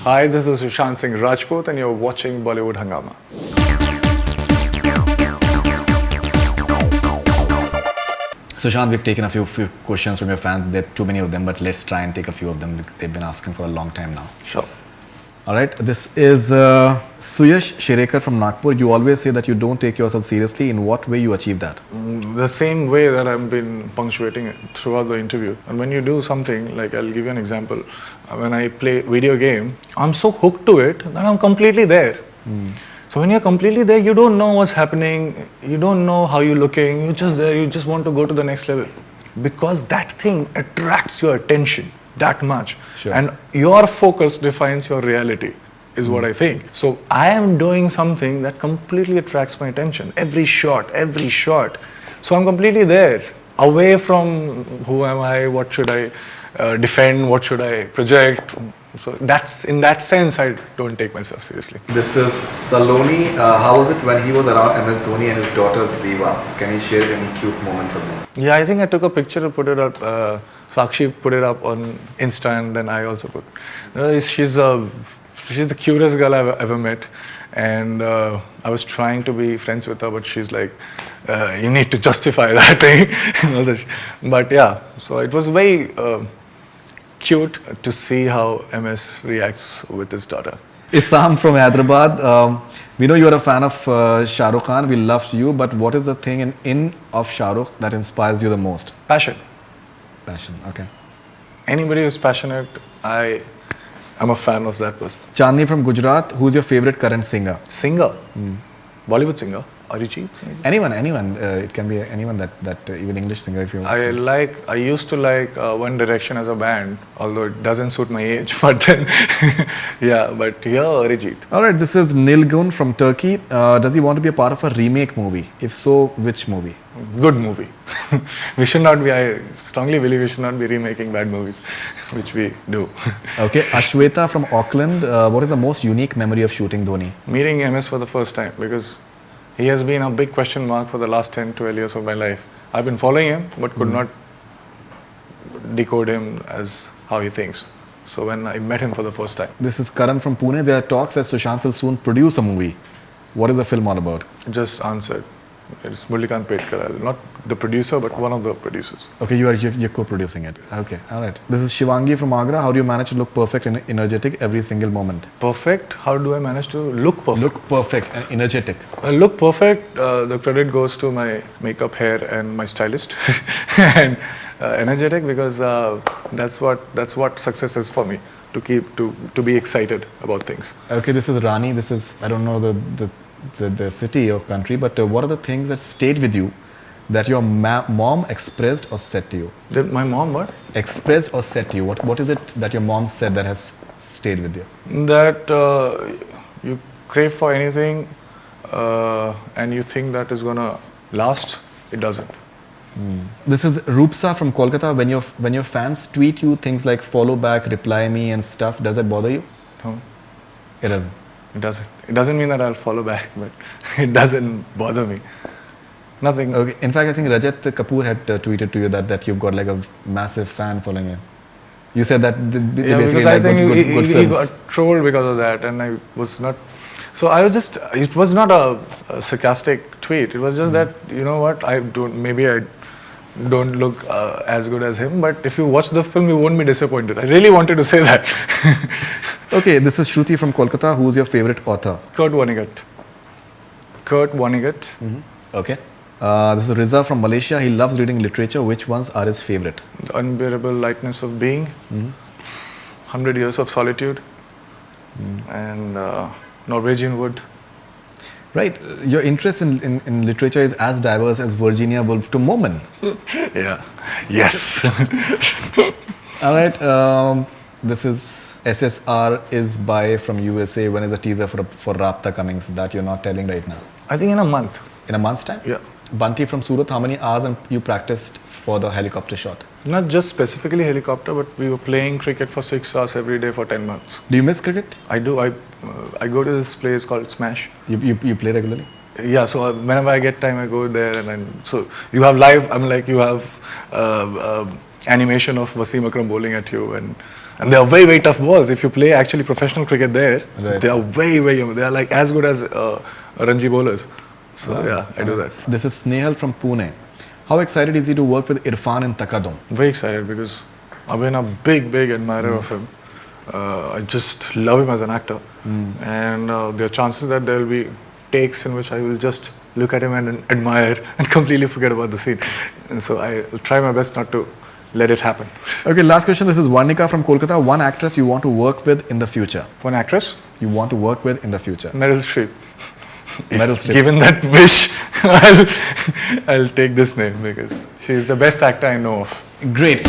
Hi, this is Sushant Singh Rajput and you're watching Bollywood Hangama. Sushant, we've taken a few questions from your fans. There are too many of them, but let's try and take a few of them. They've been asking for a long time now. Sure. All right, this is Suyash Shirekar from Nagpur. You always say that you don't take yourself seriously. In what way you achieve that? The same way that I've been punctuating it throughout the interview. And when you do something, like I'll give you an example. When I play video game, I'm so hooked to it that I'm completely there. So when you're completely there, you don't know what's happening, you don't know how you're looking, you're just there, you just want to go to the next level. Because that thing attracts your attention that much. Sure. And your focus defines your reality, is what I think. So I am doing something that completely attracts my attention. Every shot. So I'm completely there, away from who am I, what should I defend, what should I project. So that's, in that sense, I don't take myself seriously. This is Saloni. How was it when he was around MS Dhoni and his daughter Ziva? Can you share any cute moments of them? Yeah, I think I took a picture and put it up. Sakshi put it up on Insta, and then I also put. She's the cutest girl I've ever met, and I was trying to be friends with her, but she's like, you need to justify that thing. But yeah, so it was very cute to see how MS reacts with his daughter. Isam from Hyderabad. We know you're a fan of Shah Rukh Khan. We loved you, but what is the thing in of Shah Rukh that inspires you the most? Passion. Passion. Okay. Anybody who's passionate, I'm a fan of that person. Chandni from Gujarat. Who's your favorite current singer? Singer, Bollywood singer, Arijit. Anyone. It can be anyone that even English singer if you want. I used to like One Direction as a band, although it doesn't suit my age. But then, yeah. But here, Arijit. All right. This is Nilgun from Turkey. Does he want to be a part of a remake movie? If so, which movie? Good movie. We should not be. I strongly believe we should not be remaking bad movies, which we do. Okay. Ashweta from Auckland. What is the most unique memory of shooting Dhoni? Meeting MS for the first time, because he has been a big question mark for the last 10, 12 years of my life. I've been following him, but could not decode him as how he thinks. So when I met him for the first time. This is Karan from Pune. There are talks that Sushant will soon produce a movie. What is the film all about? Just answered. It's Mullikant Petkar, not the producer, but one of the producers. Okay, you're co-producing it. Okay, all right. This is Shivangi from Agra. How do you manage to look perfect and energetic every single moment? Perfect? How do I manage to look perfect? Look perfect and energetic. Look perfect, the credit goes to my makeup, hair and my stylist. And energetic because that's what success is for me, to be excited about things. Okay, this is Rani. This is, I don't know the city or country, but what are the things that stayed with you that your mom expressed or said to you? Did my mom what? Expressed or said to you? What is it that your mom said that has stayed with you? That you crave for anything and you think that is gonna last, it doesn't. This is Rupsa from Kolkata. When your fans tweet you things like follow back, reply me and stuff, does that bother you? No, It doesn't. it doesn't. It doesn't mean that I'll follow back, but it doesn't bother me. Nothing. Okay. In fact, I think Rajat Kapoor had tweeted to you that you've got like a massive fan following you. You said that they Yeah, basically because I like think good he films. got trolled because of that, and I was not. So I was just. It was not a sarcastic tweet. It was just that, you know what, I don't look as good as him, but if you watch the film, you won't be disappointed. I really wanted to say that. Okay, this is Shruti from Kolkata. Who's your favorite author? Kurt Vonnegut. Okay. This is Riza from Malaysia. He loves reading literature. Which ones are his favorite? The Unbearable Lightness of Being, 100 Years of Solitude, and Norwegian Wood. Right. Your interest in literature is as diverse as Virginia Woolf to Mormon. Yeah. Yes. All right. This is SSR is by from USA. When is a teaser for Rabta coming? So that you're not telling right now. I think in a month. In a month's time? Yeah. Bunty from Surat. How many hours you practiced for the helicopter shot? Not just specifically helicopter, but we were playing cricket for 6 hours every day for 10 months. Do you miss cricket? I do. I go to this place called Smash. You play regularly? Yeah, so whenever I get time, I go there, and then so you have live. I mean, like you have animation of Wasim Akram bowling at you, and they are very tough balls. If you play actually professional cricket there, Right. they are they are like as good as Ranji bowlers. So yeah, I do that. This is Snehal from Pune. How excited is he to work with Irfan in Takadum? Very excited because I've been a big admirer of him. I just love him as an actor, and there are chances that there will be takes in which I will just look at him and admire and completely forget about the scene. And so I will try my best not to let it happen. Okay, last question. This is Varnika from Kolkata. One actress you want to work with in the future. One actress, You want to work with in the future. Meryl Streep. Meryl Streep. Given that wish, I'll take this name because she is the best actor I know of. Great.